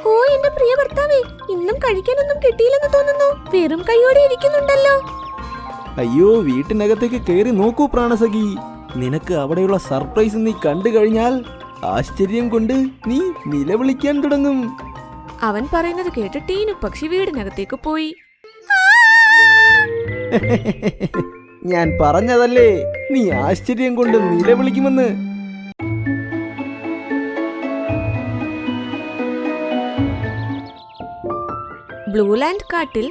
ഓ എന്റെ പ്രിയ ഭർത്താവേ, ഇന്നും കഴിക്കാനൊന്നും കിട്ടിയില്ലെന്ന് തോന്നുന്നു. വെറും കൈയോടെ ഇരിക്കുന്നുണ്ടല്ലോ. അയ്യോ, വീട്ടിനകത്തേക്ക് കയറി നോക്കൂ പ്രാണസഖി. നിനക്ക് അവിടെയുള്ള സർപ്രൈസ് നീ കണ്ടു കഴിഞ്ഞാൽ ആശ്ചര്യം കൊണ്ട് നീ നിലവിളിക്കാൻ തുടങ്ങും. അവൻ പറയുന്നത് കേട്ട് ടീനു പക്ഷി വീടിനകത്തേക്ക് പോയി. ഞാൻ പറഞ്ഞതല്ലേ നീ ആശ്ചര്യം കൊണ്ട് നിലവിളിക്കുമെന്ന്. ബ്ലൂലാൻഡ് കാട്ടിൽ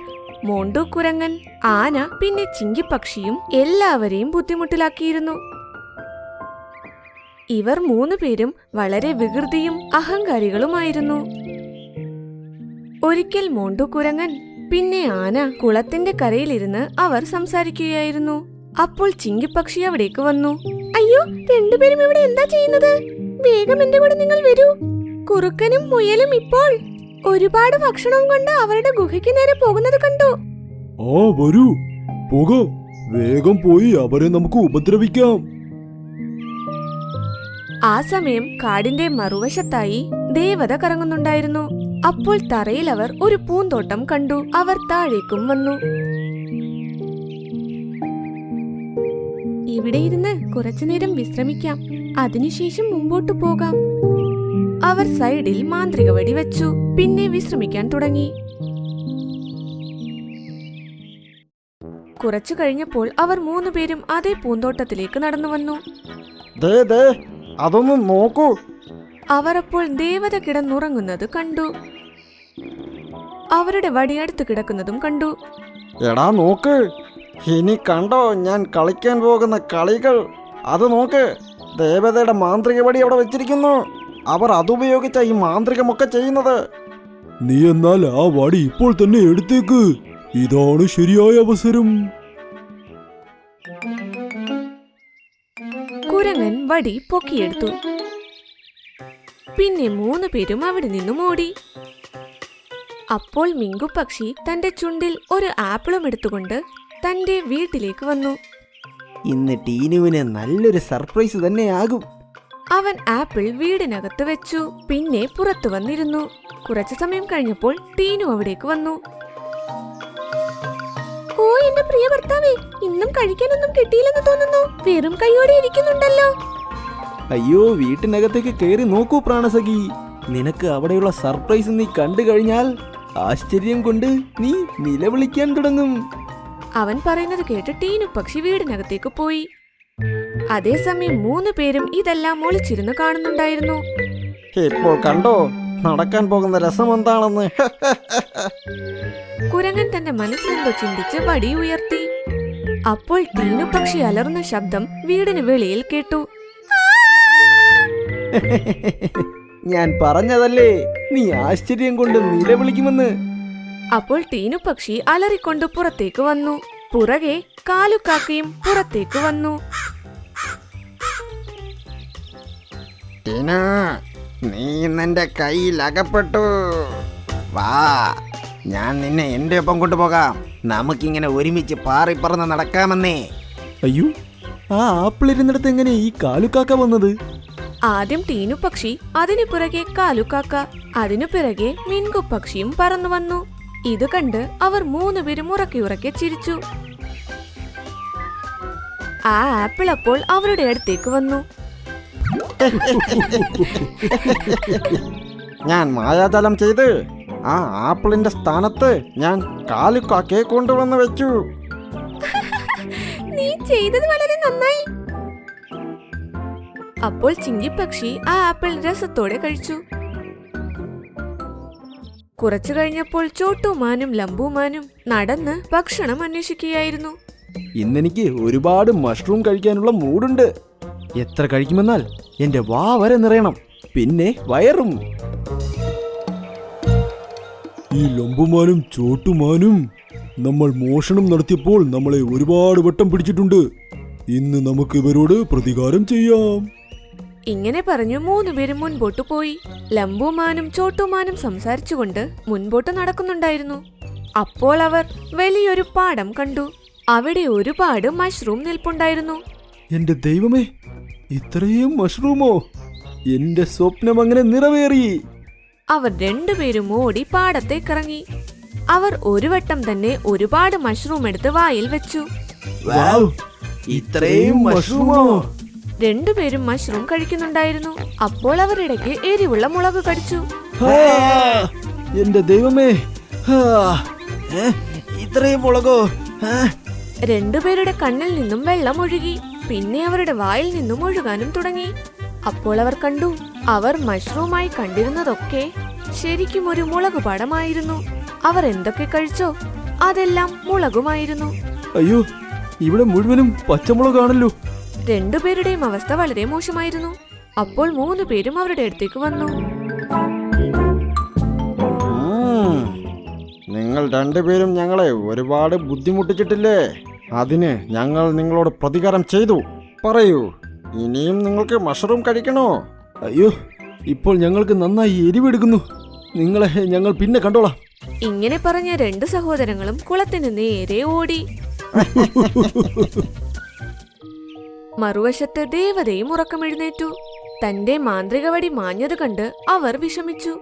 മോണ്ടു കുരങ്ങൻ, ആന, പിന്നെ ചിങ്കിപ്പക്ഷിയും എല്ലാവരെയും ബുദ്ധിമുട്ടിലാക്കിയിരുന്നു. ഇവർ മൂന്നുപേരും വളരെ വികൃതിയും അഹങ്കാരികളുമായിരുന്നു. ഒരിക്കൽ മോണ്ടു കുരങ്ങൻ പിന്നെ ആന കുളത്തിന്റെ കരയിലിരുന്ന് അവർ സംസാരിക്കുകയായിരുന്നു. അപ്പോൾ ചിങ്കിപ്പക്ഷി അവിടേക്ക് വന്നു. അയ്യോ, രണ്ടുപേരും ഇവിടെ എന്താ ചെയ്യുന്നത്? വേഗം എന്റെ കൂടെ നിങ്ങൾ വരൂ. കുറുക്കനും മുയലും ഇപ്പോൾ ഒരുപാട് ഭക്ഷണവും കൊണ്ട് അവരുടെ ഗുഹയ്ക്ക് നേരെ പോകുന്നത് കണ്ടു. ആ വരൂ, പോകാം. വേഗം പോയി അവരെ നമുക്ക് ഉപദ്രവിക്കാം. ആ സമയം കാടിന്റെ മറുവശത്തായി ദേവത കറങ്ങുന്നുണ്ടായിരുന്നു. അപ്പോൾ തറയിൽ അവർ ഒരു പൂന്തോട്ടം കണ്ടു. അവർ താഴേക്കും വന്നു. ഇവിടെ ഇരുന്ന് കുറച്ചുനേരം വിശ്രമിക്കാം, അതിനുശേഷം മുമ്പോട്ടു പോകാം. അവർ സൈഡിൽ മാന്ത്രിക വടി വെച്ചു. പിന്നെ വിശ്രമിക്കാൻ തുടങ്ങി. കുറച്ചു കഴിഞ്ഞപ്പോൾ അവർ മൂന്നുപേരും അതേ പൂന്തോട്ടത്തിലേക്ക് നടന്നു വന്നു. അതൊന്നും നോക്കൂ. അവർ അപ്പോൾ ദേവത കിടന്നുറങ്ങുന്നത് കണ്ടു. അവരുടെ വടി അടുത്ത് കിടക്കുന്നതും കണ്ടു. എടാ നോക്ക്, ഇനി കണ്ടോ ഞാൻ കളിക്കാൻ പോകുന്ന കളികൾ? അത് നോക്ക്, ദേവതയുടെ മാന്ത്രിക വടി അവിടെ വെച്ചിരിക്കുന്നു. അവർ അതുപയോഗിച്ച ഈ മാന്ത്രികമൊക്കെ ചെയ്യുന്നത്. നീ എന്നാൽ ആ വടി ഇപ്പോൾ തന്നെ എടുത്തേക്ക്. ഇതാണ് ശരിയായ അവസരം. കുരങ്ങൻ വടി പൊക്കിയെടുത്തു. പിന്നെ മൂന്നുപേരും അവിടെ നിന്നും ഓടി. അപ്പോൾ മിങ്കുപക്ഷി തന്റെ ചുണ്ടിൽ ഒരു ആപ്പിളും എടുത്തുകൊണ്ട് തന്റെ വീട്ടിലേക്ക് വന്നു. ഇന്ന് ടീനുവിന് നല്ലൊരു സർപ്രൈസ് തന്നെയാകും. അവൻ ആപ്പിൾ വീടിനകത്ത് വെച്ചു. പിന്നെ പുറത്തു വന്നിരുന്നു. കുറച്ചു സമയം കഴിഞ്ഞപ്പോൾ ടീനു അവിടേക്ക് വന്നു. ഓ എന്റെ പ്രിയ ഭർത്താവേ, ഇന്നും കഴിക്കാനൊന്നും കിട്ടിയില്ലെന്ന് തോന്നുന്നു. വെറും കൈയോടെ ഇരിക്കുന്നുണ്ടല്ലോ. അയ്യോ, വീട്ടിനകത്തേക്ക് കയറി നോക്കൂ പ്രാണസഖി. നിനക്ക് അവിടെയുള്ള സർപ്രൈസ് നീ കണ്ടു കഴിഞ്ഞാൽ ആശ്ചര്യം കൊണ്ട് നീ നിലവിളിക്കാൻ തുടങ്ങും. അവൻ പറയുന്നത് കേട്ട് ടീനു പക്ഷി വീടിനകത്തേക്ക് പോയി. അതേസമയം മൂന്നുപേരും ഇതെല്ലാം ഒളിച്ചിരുന്ന് കാണുന്നുണ്ടായിരുന്നു. ഇപ്പോൾ കണ്ടോ നടക്കാൻ പോകുന്ന രസം എന്താണെന്ന്. കുരങ്ങൻ തന്റെ മനസ്സിലെന്തോ ചിന്തിച്ച് വടി ഉയർത്തി. അപ്പോൾ ടീനു പക്ഷി അലറുന്ന ശബ്ദം വീടിന് വെളിയിൽ കേട്ടു. ഞാൻ പറഞ്ഞതല്ലേ നീ ആശ്ചര്യം കൊണ്ട് നിലവിളിക്കുമെന്ന്. അപ്പോൾ ടീനു പക്ഷി അലറിക്കൊണ്ട് പുറത്തേക്ക് വന്നു. പുറകെ കാലുക്കാക്കയും പുറത്തേക്ക് വന്നു. നീ ഇന്നെന്റെ കയ്യിൽ അകപ്പെട്ടു. വാ, ഞാൻ നിന്നെ എന്റെ ഒപ്പം കൊണ്ടുപോകാം. നമുക്കിങ്ങനെ ഒരുമിച്ച് പാറിപ്പറന്ന് നടക്കാമെന്നേ. അയ്യോ, ആ ആപ്പിൾ ഇരുന്നിടത്ത് എങ്ങനെ ഈ കാലുക്കാക്ക വന്നത്? ആദ്യം ടീനു പക്ഷി, അതിനു പിറകെ കാലുക്കാക്ക, അതിനു പിറകെ മിൻകുപക്ഷിയും പറന്നു വന്നു. ഇത് കണ്ട് അവർ മൂന്നുപേരും ഉറക്കെ ചിരിച്ചു. ആ ആപ്പിൾ അപ്പോൾ അവരുടെ അടുത്തേക്ക് വന്നു. ഞാൻ മായാജാലം ചെയ്ത് ആ ആപ്പിളിന്റെ സ്ഥാനത്ത് ഞാൻ കാലുക്കാക്കയെ കൊണ്ടുവന്ന് വെച്ചു. നീ ചെയ്തത് വളരെ നന്നായി. അപ്പോൾ ചിങ്കിപ്പക്ഷി ആ ആപ്പിൾ രസത്തോടെ കഴിച്ചു. കുറച്ചു കഴിഞ്ഞപ്പോൾ ചോട്ടുമാനും ലംബുമാനും നടന്ന് ഭക്ഷണം അന്വേഷിക്കുകയായിരുന്നു. ഇന്നെനിക്ക് ഒരുപാട് മഷ്റൂം കഴിക്കാനുള്ള മൂടുണ്ട്. എത്ര കഴിക്കുമെന്നാൽ എന്റെ വാ വരെ നിറയണം, പിന്നെ വയറും. ഈ ലംബുമാനും ചോട്ടുമാനും നമ്മൾ മോഷണം നടത്തിയപ്പോൾ നമ്മളെ ഒരുപാട് വട്ടം പിടിച്ചിട്ടുണ്ട്. ഇന്ന് നമുക്ക് ഇവരോട് പ്രതികാരം ചെയ്യാം. ഇങ്ങനെ പറഞ്ഞു മൂന്നുപേരും മുൻപോട്ടു പോയി. ലംബുമാനും ചോട്ടുമാനും സംസാരിച്ചുകൊണ്ട് മുൻപോട്ട് നടക്കുന്നുണ്ടായിരുന്നു. അപ്പോൾ അവർ വലിയൊരു പാടം കണ്ടു. അവിടെ ഒരുപാട് മഷ്റൂം നിൽപ്പുണ്ടായിരുന്നു. എന്റെ ദൈവമേ, ഇത്രയും മഷ്റൂമോ? എന്റെ സ്വപ്നം അങ്ങനെ നിറവേറി. അവർ രണ്ടുപേരും ഓടി പാടത്തേക്കിറങ്ങി. അവർ ഒരു വട്ടം തന്നെ ഒരുപാട് മഷ്റൂം എടുത്ത് വായിൽ വെച്ചു. ഇത്രയും മഷ്റൂമോ? രണ്ടുപേരും മഷ്റൂം കഴിക്കുന്നുണ്ടായിരുന്നു. അപ്പോൾ അവരിടയ്ക്ക് എരിവുള്ള മുളക് കടിച്ചു. എന്റെ ദൈവമേ, ഇത്രയും മുളകോ? രണ്ടുപേരുടെ കണ്ണിൽ നിന്നും വെള്ളം ഒഴുകി. പിന്നെ അവരുടെ വായിൽ നിന്നും ഒഴുകാനും തുടങ്ങി. അപ്പോൾ അവർ കണ്ടു, അവർ മഷ്റൂമായി കണ്ടിരുന്നതൊക്കെ ശരിക്കും ഒരു മുളകുപാടമായിരുന്നു. അവർ എന്തൊക്കെ കഴിച്ചോ അതെല്ലാം മുളകുമായിരുന്നു. അയ്യോ, ഇവിടെ മുഴുവനും പച്ചമുളകാണല്ലോ. രണ്ടുപേരുടെയും അവസ്ഥ വളരെ മോശമായിരുന്നു. അപ്പോൾ 3 പേരും അവരുടെ അടുത്തേക്ക് വന്നു. നിങ്ങൾ രണ്ടുപേരും ഞങ്ങളെ ഒരുപാട് ബുദ്ധിമുട്ടിച്ചിട്ടില്ലേ? അതിന് ഞങ്ങൾ നിങ്ങളോട് പ്രതികാരം ചെയ്തു. പറയൂ, ഇനിയും നിങ്ങൾക്ക് മഷ്റൂം കഴിക്കണോ? അയ്യോ, ഇപ്പോൾ ഞങ്ങൾക്ക് നന്നായി എരിവെടുക്കുന്നു. നിങ്ങളെ ഞങ്ങൾ പിന്നെ കണ്ടോളാം. ഇങ്ങനെ പറഞ്ഞ 2 സഹോദരങ്ങളും കുളത്തിന് നേരെ ഓടി. മറുവശത്ത് ദേവതയും ഉറക്കമെഴുന്നേറ്റു. തന്റെ മാന്ത്രിക വടി മാഞ്ഞത് കണ്ട് അവർ വിഷമിച്ചു.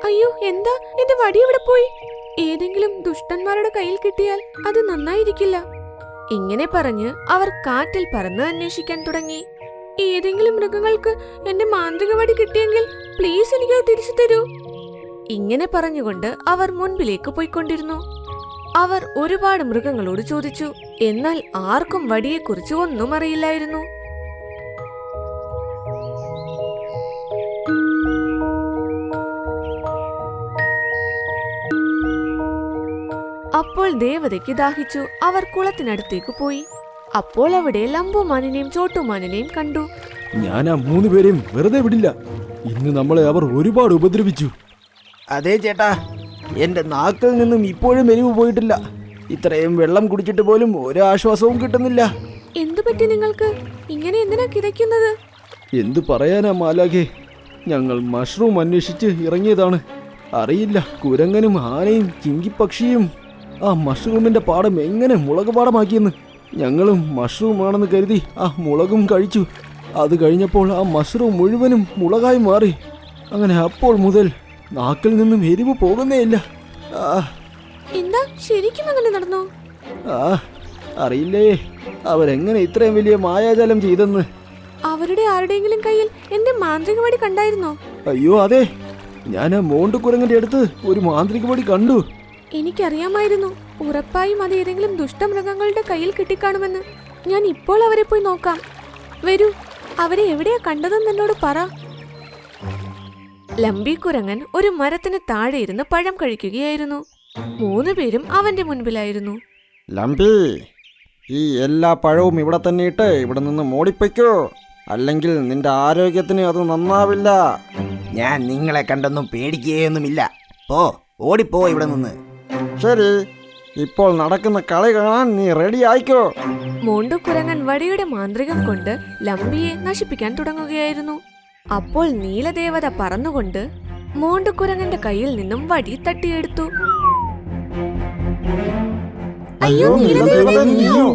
അയ്യോ, എന്താ എന്റെ വടി എവിടെ പോയി? ഏതെങ്കിലും ദുഷ്ടന്മാരുടെ കയ്യിൽ കിട്ടിയാൽ അത് നന്നായിരിക്കില്ല. ഇങ്ങനെ പറഞ്ഞ് അവർ കാറ്റിൽ പറന്ന് അന്വേഷിക്കാൻ തുടങ്ങി. ഏതെങ്കിലും മൃഗങ്ങൾക്ക് എന്റെ മാന്ത്രിക വടി കിട്ടിയെങ്കിൽ പ്ലീസ് എനിക്കത് തിരിച്ചു തരൂ. ഇങ്ങനെ പറഞ്ഞുകൊണ്ട് അവർ മുൻപിലേക്ക് പോയിക്കൊണ്ടിരുന്നു. അവർ ഒരുപാട് മൃഗങ്ങളോട് ചോദിച്ചു. എന്നാൽ ആർക്കും വടിയെക്കുറിച്ച് ഒന്നും അറിയില്ലായിരുന്നു. അപ്പോൾ ദേവതയ്ക്ക് ദാഹിച്ചു. അവർ കുളത്തിനടുത്തേക്ക് പോയി. അപ്പോൾ അവിടെ ലംബുമാനിനെയും ചോട്ടുമാനിനെയും കണ്ടു. ഞാൻ ആ 3 പേരെയും വെറുതെ വിടില്ല. ഇന്ന് നമ്മളെ അവർ ഒരുപാട് ഉപദ്രവിച്ചു. അതെ ചേട്ടാ, എന്റെ നാക്കിൽ നിന്നും ഇപ്പോഴും എരിവ് പോയിട്ടില്ല. ഇത്രയും വെള്ളം കുടിച്ചിട്ട് പോലും ഒരു ആശ്വാസവും കിട്ടുന്നില്ല. എന്തു പറ്റി നിങ്ങൾക്ക്? ഇങ്ങനെ എന്തിനാ കിതയ്ക്കുന്നത്? എന്തു പറയാനാ മാലാഖേ, ഞങ്ങൾ മഷ്റൂം അന്വേഷിച്ച് ഇറങ്ങിയതാണ്. അറിയില്ല, കുരങ്ങനും ആനയും ചിങ്കിപ്പക്ഷിയും ആ മഷ്റൂമിന്റെ പാടം എങ്ങനെ മുളക് പാടമാക്കിയെന്ന്. ഞങ്ങളും മഷ്റൂം ആണെന്ന് കരുതി ആ മുളകും കഴിച്ചു. അത് കഴിഞ്ഞപ്പോൾ ആ മഷ്റൂം മുഴുവനും മുളകായി മാറി. അങ്ങനെ അപ്പോൾ മുതൽ നാക്കിൽ നിന്നും എരിവ് പോകുന്നേയില്ല. എന്താ, ശരിക്കും അങ്ങനെ നടന്നോ? അറിയില്ലേ, അവരെങ്ങനെ ഇത്രയും വലിയ മായാജാലം ചെയ്തെന്ന്. അവരുടെ ആരുടെയെങ്കിലും കയ്യിൽ എന്റെ മാന്ത്രിക വടി കണ്ടായിരുന്നോ? അയ്യോ അതെ, ഞാൻ ആ മോണ്ടുകുരങ്ങന്റെ അടുത്ത് ഒരു മാന്ത്രിക വടി കണ്ടു. എനിക്കറിയാമായിരുന്നു, ഉറപ്പായും അത് ഏതെങ്കിലും ദുഷ്ടമൃഗങ്ങളുടെ കയ്യിൽ കിട്ടിക്കാണുമെന്ന്. ഞാൻ ഇപ്പോൾ അവരെ പോയി നോക്കാം. വരൂ, അവരെ എവിടെയാ കണ്ടതെന്ന് എന്നോട് പറ. ലംബിക്കുരങ്ങൻ ഒരു മരത്തിന് താഴെ ഇരുന്ന് പഴം കഴിക്കുകയായിരുന്നു. 3 പേരും അവന്റെ മുൻപിലായിരുന്നു. ലംബി, ഈ എല്ലാ പഴവും ഇവിടെ തന്നെ ഇട്ട് ഇവിടെ നിന്ന് മോടിപ്പയ്ക്കോ, അല്ലെങ്കിൽ നിന്റെ ആരോഗ്യത്തിന് അത് നന്നാവില്ല. ഞാൻ നിങ്ങളെ കണ്ടൊന്നും പേടിക്കുകയൊന്നുമില്ല. ഓടിപ്പോ ഇവിടെ നിന്ന്. ശരി, ഇപ്പോൾ നടക്കുന്ന കളി കാണാൻ നീ റെഡി ആയിക്കോ. മോണ്ടുകുരങ്ങൻ വടിയുടെ മാന്ത്രികം കൊണ്ട് ലംബിയെ നശിപ്പിക്കാൻ തുടങ്ങുകയായിരുന്നു. അപ്പോൾ നീലദേവത പറന്നുകൊണ്ട് മോണ്ടുകുരങ്ങന്റെ കയ്യിൽ നിന്നും വടി തട്ടിയെടുത്തു. അയ്യോ, നീലദേവത നീയോ?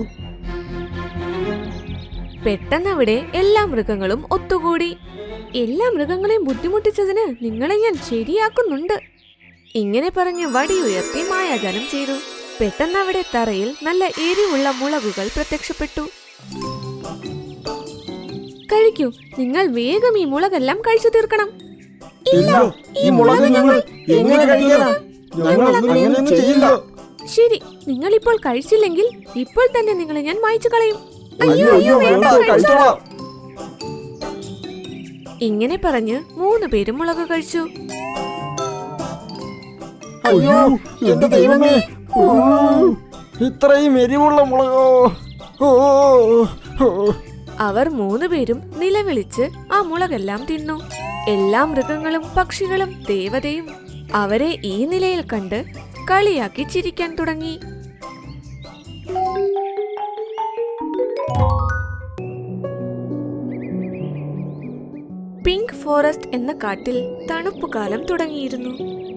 പെട്ടെന്നവിടെ എല്ലാ മൃഗങ്ങളും ഒത്തുകൂടി. എല്ലാ മൃഗങ്ങളെയും ബുദ്ധിമുട്ടിച്ചതിന് നിങ്ങളെ ഞാൻ ശരിയാക്കുന്നുണ്ട്. ഇങ്ങനെ പറഞ്ഞ് വടി ഉയർത്തി മായാജാലം ചെയ്തു. പെട്ടെന്നവിടെ തറയിൽ നല്ല എരിവുള്ള മുളകുകൾ പ്രത്യക്ഷപ്പെട്ടു. കഴിക്കൂ, നിങ്ങൾ വേഗം ഈ മുളകെല്ലാം കഴിച്ചു തീർക്കണം. ഇല്ല, ഈ മുളക് ഞങ്ങൾ എങ്ങനെ കഴിക്കാനാ? ഞങ്ങൾ അങ്ങനെയൊന്നും ചെയ്യില്ല. ശരി, നിങ്ങൾ ഇപ്പോൾ കഴിച്ചില്ലെങ്കിൽ ഇപ്പോൾ തന്നെ നിങ്ങളെ ഞാൻ മായ്ച്ചു കളയും. അയ്യോ, വേണ്ട, കഴിച്ചോളാം. ഇങ്ങനെ പറഞ്ഞ് 3 പേരും മുളക് കഴിച്ചു. അയ്യോ, എന്റെ ദൈവമേ, ഇത്രയും എരിവുള്ള മുളകോ! അവർ 3 പേരും നിലവിളിച്ച് ആ മുളകെല്ലാം തിന്നു. എല്ലാ മൃഗങ്ങളും പക്ഷികളും ദേവതയും അവരെ ഈ നിലയിൽ കണ്ട് കളിയാക്കി ചിരിക്കാൻ തുടങ്ങി. പിങ്ക് ഫോറസ്റ്റ് എന്ന കാട്ടിൽ തണുപ്പുകാലം തുടങ്ങിയിരുന്നു.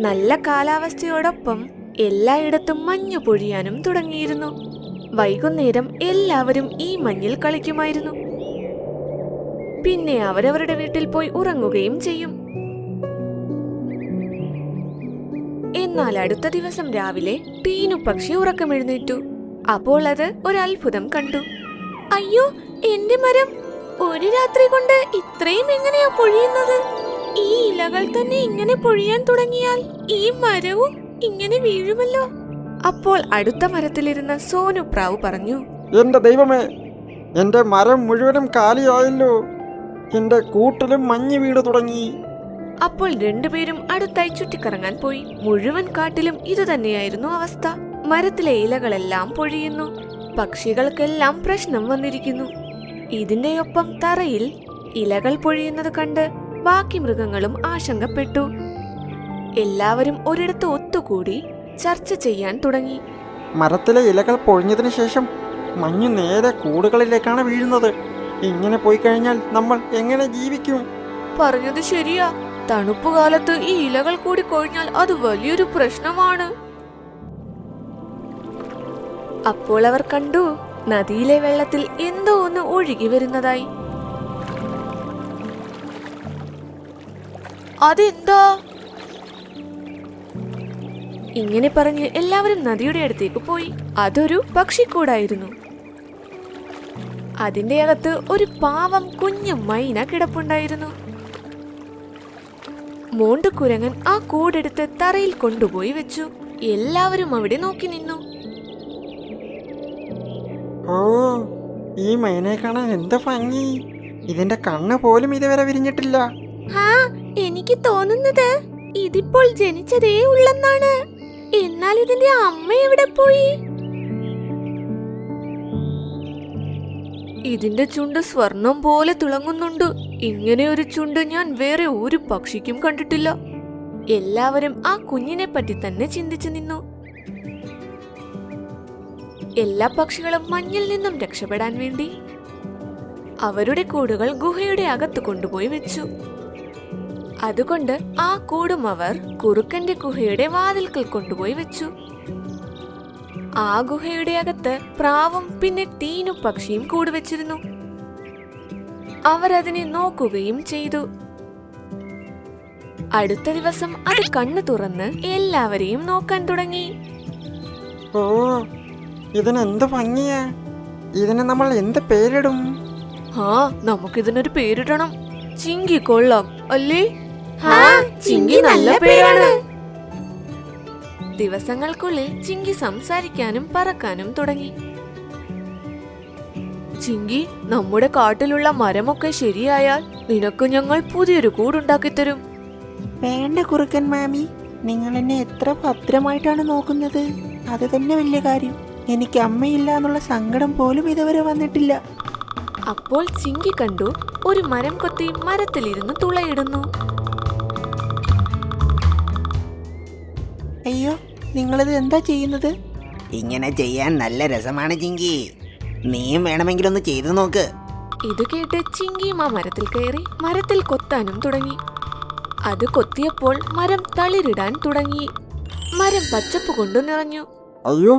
നല്ല കാലാവസ്ഥയോടൊപ്പം എല്ലായിടത്തും മഞ്ഞു പൊഴിയാനും തുടങ്ങിയിരുന്നു. വൈകുന്നേരം എല്ലാവരും ഈ മഞ്ഞിൽ കളിക്കുമായിരുന്നു. പിന്നെ അവരവരുടെ വീട്ടിൽ പോയി ഉറങ്ങുകയും ചെയ്യും. എന്നാൽ അടുത്ത ദിവസം രാവിലെ ടീനു പക്ഷി ഉറക്കമെഴുന്നേറ്റു. അപ്പോൾ അത് ഒരു അത്ഭുതം കണ്ടു. അയ്യോ, എന്റെ മരം ഒരു രാത്രി കൊണ്ട് ഇത്രയും എങ്ങനെയാ പൊഴിയുന്നത്? ഈ ഇലകൾ തന്നെ ഇങ്ങനെ പൊഴിയാൻ തുടങ്ങിയാൽ ഈ മരവും ഇങ്ങനെ വീഴുമല്ലോ. അപ്പോൾ അടുത്ത മരത്തിലിരുന്ന സോനു പ്രാവ് പറഞ്ഞു, എന്റെ ദൈവമേ, എന്റെ മരം മുഴുവനും കാലിയായല്ലോ. എന്റെ കൂട്ടിലും മഞ്ഞ് വീട് തുടങ്ങി. അപ്പോൾ രണ്ടുപേരും അടുത്തായി ചുറ്റിക്കറങ്ങാൻ പോയി. മുഴുവൻ കാട്ടിലും ഇതുതന്നെയായിരുന്നു അവസ്ഥ. മരത്തിലെ ഇലകളെല്ലാം പൊഴിയുന്നു. പക്ഷികൾക്കെല്ലാം പ്രശ്നം വന്നിരിക്കുന്നു. ഇതിന്റെയൊപ്പം തറയിൽ ഇലകൾ പൊഴിയുന്നത് കണ്ട് ബാക്കി മൃഗങ്ങളും ആശങ്കപ്പെട്ടു. എല്ലാവരും ഒരിടത്ത് ഒത്തുകൂടി ചർച്ച ചെയ്യാൻ തുടങ്ങി. മരത്തിലെ ഇലകൾ പൊഴിഞ്ഞതിന് ശേഷം മഞ്ഞ് നേരെ കൂടുകളിലേക്കാണ് വീഴുന്നത്. ഇങ്ങനെ പോയി കഴിഞ്ഞാൽ നമ്മൾ എങ്ങനെ ജീവിക്കും? പറഞ്ഞത് ശരിയാ. തണുപ്പുകാലത്ത് ഈ ഇലകൾ കൂടി കൊഴിഞ്ഞാൽ അത് വലിയൊരു പ്രശ്നമാണ്. അപ്പോൾ അവർ കണ്ടു, നദിയിലെ വെള്ളത്തിൽ എന്തോ ഒന്ന് ഒഴുകി വരുന്നതായി. അതെന്താ? ഇങ്ങനെ പറഞ്ഞ് എല്ലാവരും നദിയുടെ അടുത്തേക്ക് പോയി. അതൊരു പക്ഷിക്കൂടായിരുന്നു. അതിന്റെ അകത്ത് ഒരു പാവം കുഞ്ഞു മൈന കിടപ്പുണ്ടായിരുന്നു. മോണ്ടുകുരങ്ങൻ ആ കൂടെടുത്ത് തറയിൽ കൊണ്ടുപോയി വെച്ചു. എല്ലാവരും അവിടെ നോക്കി നിന്നു. ഓ, ഈ മൈനയെ കാണാൻ എന്ത് ഭംഗി! ഇതിന്റെ കണ്ണ് പോലും ഇതുവരെ വിരിഞ്ഞിട്ടില്ല. എനിക്ക് തോന്നുന്നത് ഇതിപ്പോൾ ജനിച്ചതേ ഉള്ളെന്നാണ്. എന്നാൽ ഇതിന്റെ അമ്മ എവിടെ പോയി? ഇതിന്റെ ചുണ്ട് സ്വർണം പോലെ തിളങ്ങുന്നുണ്ട്. ഇങ്ങനെ ഒരു ചുണ്ട് ഞാൻ വേറെ ഒരു പക്ഷിക്കും കണ്ടിട്ടില്ല. എല്ലാവരും ആ കുഞ്ഞിനെ പറ്റി തന്നെ ചിന്തിച്ചു നിന്നു. എല്ലാ പക്ഷികളും മഞ്ഞിൽ നിന്നും രക്ഷപ്പെടാൻ വേണ്ടി അവരുടെ കൂടുകൾ ഗുഹയുടെ അകത്ത് കൊണ്ടുപോയി വെച്ചു. അതുകൊണ്ട് ആ കൂടും അവർ കുറുക്കന്റെ ഗുഹയുടെ വാതിൽക്കൽ കൊണ്ടുപോയി വെച്ചു. ആ ഗുഹയുടെ അകത്ത് പ്രാവും പിന്നെ ടീനു പക്ഷിയും കൂടുവെച്ചിരുന്നു. അവരതിനെ നോക്കുകയും ചെയ്തു. അടുത്ത ദിവസം അത് കണ്ണു തുറന്ന് എല്ലാവരെയും നോക്കാൻ തുടങ്ങി. ഓ, ഇതിനെന്ത് ഭംഗിയാ! ഇതിന് നമ്മൾ എന്ത് പേരിടും? നമുക്കിതിനൊരു പേരിടണം. ചിങ്കി കൊള്ളാം അല്ലേ? ചിങ്കി നല്ല പേരാണ്. ദിവസങ്ങൾക്കുള്ളിൽ ചിങ്കി സംസാരിക്കാനും പറക്കാനും തുടങ്ങി. ചിങ്കി, നമ്മുടെ കാട്ടിലുള്ള മരമൊക്കെ ശരിയായാൽ നിനക്ക് ഞങ്ങൾ പുതിയൊരു കൂടുണ്ടാക്കി തരും. വേണ്ട കുറുക്കൻ മാമി, നിങ്ങൾ എന്നെ എത്ര ഭദ്രമായിട്ടാണ് നോക്കുന്നത്. അത് തന്നെ വലിയ കാര്യം. എനിക്ക് അമ്മയില്ല എന്നുള്ള സങ്കടം പോലും ഇതുവരെ വന്നിട്ടില്ല. അപ്പോൾ ചിങ്കി കണ്ടു, ഒരു മരം കൊത്തി മരത്തിലിരുന്ന് തുളയിടുന്നു. അയ്യോ, നിങ്ങളിത് എന്താ ചെയ്യുന്നത്? ഇങ്ങനെ ചെയ്യാൻ നല്ല രസമാണ് ചിങ്കി. നീയും വേണമെങ്കിലൊന്ന് ചെയ്തു നോക്ക്. ഇത് കേട്ട് ചിങ്കിയും ആ മരത്തിൽ കയറി മരത്തിൽ കൊത്താനും തുടങ്ങി. അത് കൊത്തിയപ്പോൾ മരം തളിരിടാൻ തുടങ്ങി. മരം പച്ചപ്പ് കൊണ്ടു നിറഞ്ഞു. അയ്യോ,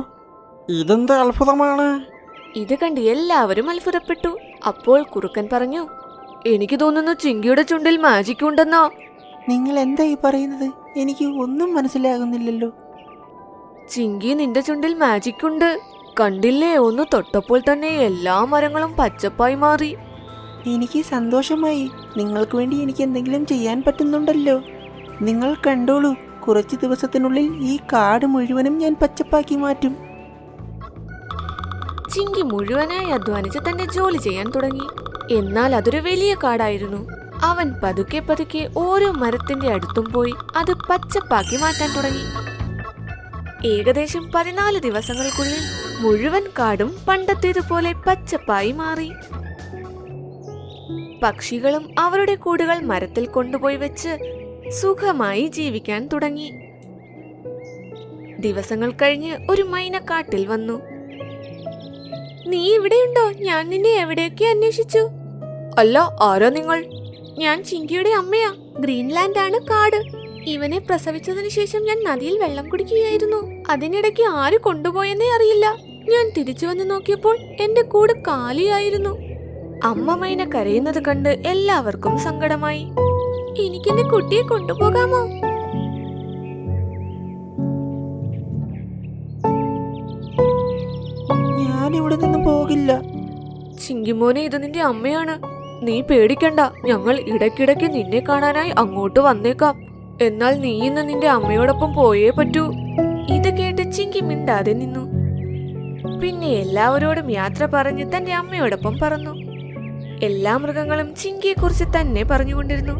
ഇതെന്ത് അത്ഭുതമാണ്! ഇത് കണ്ട് എല്ലാവരും അത്ഭുതപ്പെട്ടു. അപ്പോൾ കുറുക്കൻ പറഞ്ഞു, എനിക്ക് തോന്നുന്നു ചിങ്കിയുടെ ചുണ്ടിൽ മാജിക് ഉണ്ടെന്നോ. നിങ്ങൾ എന്താ ഈ പറയുന്നത്? എനിക്ക് ഒന്നും മനസ്സിലാകുന്നില്ലല്ലോ. ചിങ്കി, നിന്റെ ചുണ്ടിൽ മാജിക് ഉണ്ട്. കണ്ടില്ലേ, ഒന്ന് തൊട്ടപ്പോൾ തന്നെ എല്ലാ മരങ്ങളും പച്ചപ്പായി മാറി. എനിക്ക് സന്തോഷമായി. നിങ്ങൾക്ക് വേണ്ടി എനിക്ക് എന്തെങ്കിലും ചെയ്യാൻ പറ്റുന്നുണ്ടല്ലോ. നിങ്ങൾ കണ്ടോളൂ, കുറച്ച് ദിവസത്തിനുള്ളിൽ ഈ കാട് മുഴുവനും ഞാൻ പച്ചപ്പാക്കി മാറ്റും. ചിങ്കി മുഴുവനായി അധ്വാനിച്ച് തന്റെ ജോലി ചെയ്യാൻ തുടങ്ങി. എന്നാൽ അതൊരു വലിയ കാടായിരുന്നു. അവൻ പതുക്കെ പതുക്കെ ഓരോ മരത്തിന്റെ അടുത്തും പോയി അത് പച്ചപ്പാക്കി മാറ്റാൻ തുടങ്ങി. ഏകദേശം 14 ദിവസങ്ങൾക്കുള്ളിൽ മുഴുവൻ കാടും പണ്ടത്തേതുപോലെ പച്ചപ്പായി മാറി. പക്ഷികളും അവരുടെ കൂടുകൾ മരത്തിൽ കൊണ്ടുപോയി വെച്ച് സുഖമായി ജീവിക്കാൻ തുടങ്ങി. ദിവസങ്ങൾ കഴിഞ്ഞ് ഒരു മൈന കാട്ടിൽ വന്നു. നീ ഇവിടെയുണ്ടോ? ഞാൻ നിന്നെ എവിടെയൊക്കെ അന്വേഷിച്ചു. അല്ല, ആരാ നിങ്ങൾ? ഞാൻ ചിങ്കിയുടെ അമ്മയാ. ഗ്രീൻലാൻഡ് ആണ് കാട്. ഇവനെ പ്രസവിച്ചതിന് ശേഷം ഞാൻ നദിയിൽ വെള്ളം കുടിക്കുകയായിരുന്നു. അതിനിടയ്ക്ക് ആര് കൊണ്ടുപോയെന്നേ അറിയില്ല. ഞാൻ തിരിച്ചു വന്ന് നോക്കിയപ്പോൾ എന്റെ കൂട് കാലിയായിരുന്നു. അമ്മ മൈന കരയുന്നത് കണ്ട് എല്ലാവർക്കും സങ്കടമായി. എനിക്കെന്റെ കുട്ടിയെ കൊണ്ടുപോകാമോ? സാധ്യമല്ല. ചിങ്കിമോനെ, ഇത് നിന്റെ അമ്മയാണ്. നീ പേടിക്കണ്ട, ഞങ്ങൾ ഇടയ്ക്കിടയ്ക്ക് നിന്നെ കാണാനായി അങ്ങോട്ട് വന്നേക്കാം. എന്നാൽ നീ ഇന്ന് നിന്റെ അമ്മയോടൊപ്പം പോയേ പറ്റൂ. ഇത് കേട്ട് ചിങ്കി മിണ്ടാതെ നിന്നു. പിന്നെ എല്ലാവരോടും യാത്ര പറഞ്ഞ് തന്റെ അമ്മയോടൊപ്പം പറന്നു. എല്ലാ മൃഗങ്ങളും ചിങ്കിയെ കുറിച്ച് തന്നെ പറഞ്ഞുകൊണ്ടിരുന്നു.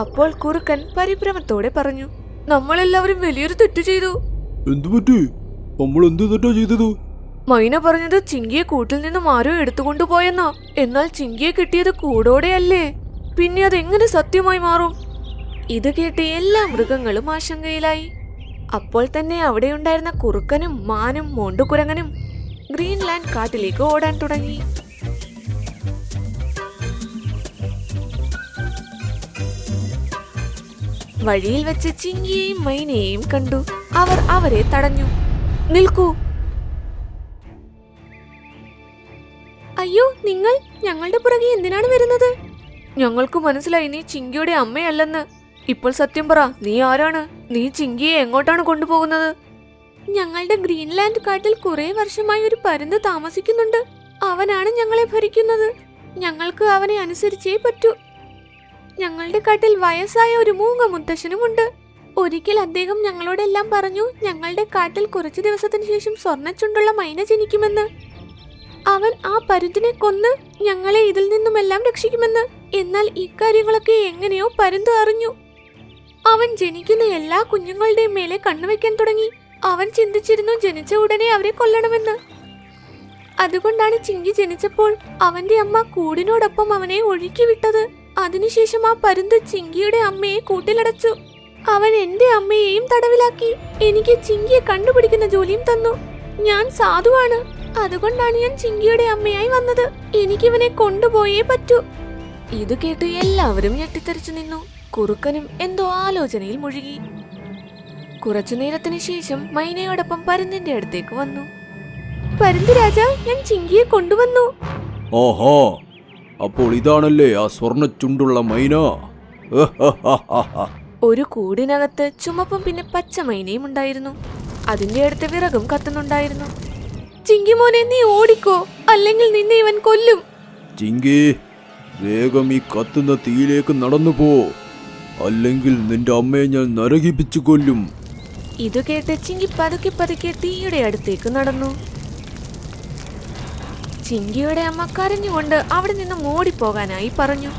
അപ്പോൾ കുറുക്കൻ പരിഭ്രമത്തോടെ പറഞ്ഞു, നമ്മളെല്ലാവരും വലിയൊരു തെറ്റ് ചെയ്തു. എന്തു പറ്റി? നമ്മൾ എന്ത് തെറ്റാ ചെയ്തത്? മൈന പറഞ്ഞത് ചിങ്കിയെ കൂട്ടിൽ നിന്നും ആരോ എടുത്തുകൊണ്ടുപോയെന്നാ. എന്നാൽ ചിങ്കിയെ കിട്ടിയത് കൂടോടെയല്ലേ. പിന്നെ അതെങ്ങനെ സത്യമായി മാറും? ഇത് കേട്ട് എല്ലാ മൃഗങ്ങളും ആശങ്കയിലായി. അപ്പോൾ തന്നെ അവിടെയുണ്ടായിരുന്ന കുറുക്കനും മാനും മോണ്ടുകുരങ്ങനും ഗ്രീൻലാൻഡ് കാട്ടിലേക്ക് ഓടാൻ തുടങ്ങി. വഴിയിൽ വെച്ച് ചിങ്കിയെയും മൈനയെയും കണ്ടു. അവർ അവരെ തടഞ്ഞു. നിൽക്കൂ. അയ്യോ, നിങ്ങൾ ഞങ്ങളുടെ പുറകെ എന്തിനാണ് വരുന്നത്? ഞങ്ങൾക്ക് മനസ്സിലായി നീ ചിങ്കിയുടെ അമ്മയല്ലെന്ന്. ഇപ്പോൾ സത്യം പറ, നീ ആരാണ്? നീ ചിങ്കിയെ എങ്ങോട്ടാണ് കൊണ്ടുപോകുന്നത്? ഞങ്ങളുടെ ഗ്രീൻലാൻഡ് കാട്ടിൽ കുറെ വർഷമായി ഒരു പരുന്ത് താമസിക്കുന്നുണ്ട്. അവനാണ് ഞങ്ങളെ ഭരിക്കുന്നത്. ഞങ്ങൾക്ക് അവനെ അനുസരിച്ചേ പറ്റൂ. ഞങ്ങളുടെ കാട്ടിൽ വയസ്സായ ഒരു മൂങ്ങ മുത്തശ്ശനുമുണ്ട്. ഒരിക്കൽ അദ്ദേഹം ഞങ്ങളോടെല്ലാം പറഞ്ഞു, ഞങ്ങളുടെ കാട്ടിൽ കുറച്ചു ദിവസത്തിന് ശേഷം സ്വർണ്ണച്ചുണ്ടുള്ള മൈന ജനിക്കുമെന്ന്. അവൻ ആ പരുന്തിനെ കൊന്ന് ഞങ്ങളെ ഇതിൽ നിന്നുമെല്ലാം രക്ഷിക്കുമെന്ന്. എന്നാൽ ഇക്കാര്യങ്ങളൊക്കെ എങ്ങനെയോ പരുന്ത് അറിഞ്ഞു. അവൻ ജനിക്കുന്ന എല്ലാ കുഞ്ഞുങ്ങളുടെയും മേലെ കണ്ണുവെക്കാൻ തുടങ്ങി. അവൻ ചിന്തിച്ചിരുന്നു ജനിച്ച ഉടനെ അവരെ കൊല്ലണമെന്ന്. അതുകൊണ്ടാണ് ചിങ്കി ജനിച്ചപ്പോൾ അവന്റെ അമ്മ കൂടിനോടൊപ്പം അവനെ ഒഴുക്കി വിട്ടത്. അതിനുശേഷം ആ പരുന്ത് ചിങ്കിയുടെ അമ്മയെ കൂട്ടിലടച്ചു. അവൻ എന്റെ അമ്മയെയും തടവിലാക്കി. എനിക്ക് ചിങ്കിയെ കണ്ടുപിടിക്കുന്ന ജോലിയും തന്നു. ഞാൻ സാധുവാണ്. അതുകൊണ്ടാണ് ഞാൻ ചിങ്കിയുടെ അമ്മയായി വന്നത്. എനിക്കിവനെ കൊണ്ടുപോയേ പറ്റൂ. ഇത് കേട്ട് എല്ലാവരും ഞെട്ടിത്തെറിച്ചു നിന്നു. കുറുക്കനും എന്തോ ആലോചനയിൽ മുഴുകി. കുറച്ചു നേരത്തിന് ശേഷം മൈനയോടൊപ്പം പരുന്തിന്റെ അടുത്തേക്ക് വന്നു. പരുന്ത് രാജ, ഞാൻ ചിങ്കിയെ കൊണ്ടുവന്നു. ഓഹോ, അപ്പോൾ ഇതാണല്ലേ ആ സ്വർണ്ണച്ചുണ്ടുള്ള മൈന. ഒരു കൂടിനകത്ത് ചുമപ്പും പിന്നെ പച്ച മൈനയും ഉണ്ടായിരുന്നു. അതിന്റെ അടുത്ത് വിറകും കത്തുന്നുണ്ടായിരുന്നു. ചിങ്കി മോനെ, നീ ഓടിക്കോ, അല്ലെങ്കിൽ നിന്നെ ഇവൻ കൊല്ലും. ചിങ്കി, വേഗം ഈ കത്തുന്ന തീയിലേക്ക് നടന്നു പോ, അല്ലെങ്കിൽ നിന്റെ അമ്മയെ ഞാൻ നരകിപ്പിച്ചു കൊല്ലും. ഇത് കേട്ട് ചിങ്കി പതുക്കെ പതുക്കെ തീയുടെ അടുത്തേക്ക് നടന്നു. ചിങ്കിയുടെ അമ്മ കരഞ്ഞുകൊണ്ട് അവിടെ നിന്ന് ഓടിപ്പോകാനായി പറഞ്ഞു.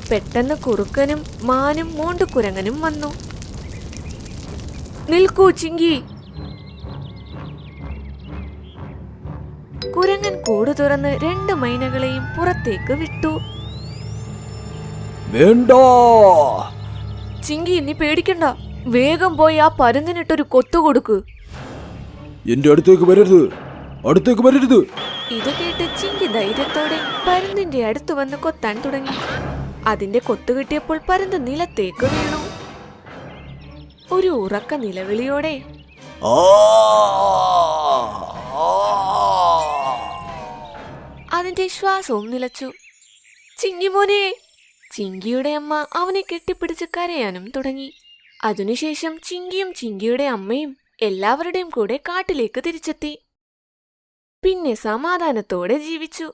പെട്ടെന്ന് കുറുക്കനും മാനും മോണ്ടുകുരങ്ങനും വന്നു. നിൽക്കൂ ചിങ്കി. കുരങ്ങൻ കൂട് തുറന്ന് 2 മൈനകളെയും പുറത്തേക്ക് വിട്ടു. വേണ്ട ചിങ്കി, നീ പേടിക്കണ്ട. വേഗം പോയി ആ പരുന്തിനിട്ടൊരു കൊത്തു കൊടുക്ക്. എന്റെ അടുത്തേക്ക് വരരുത്, അടുത്തേക്ക് വരരുത്. ഇത് കേട്ട് ചിങ്കി ധൈര്യത്തോടെ പരുന്തിന്റെ അടുത്ത് വന്ന് കൊത്താൻ തുടങ്ങി. അതിന്റെ കൊത്തു കിട്ടിയപ്പോൾ പരുന്ത് നിലത്തേക്ക് വീണു. ഒരു ഉറക്ക നിലവിളിയോടെ അതിന്റെ ശ്വാസവും നിലച്ചു. ചിങ്കിമോനെ! ചിങ്കിയുടെ അമ്മ അവനെ കെട്ടിപ്പിടിച്ച് കരയാനും തുടങ്ങി. അതിനുശേഷം ചിങ്കിയും ചിങ്കിയുടെ അമ്മയും എല്ലാവരുടെയും കൂടെ കാട്ടിലേക്ക് തിരിച്ചെത്തി. പിന്നെ സമാധാനത്തോടെ ജീവിച്ചു.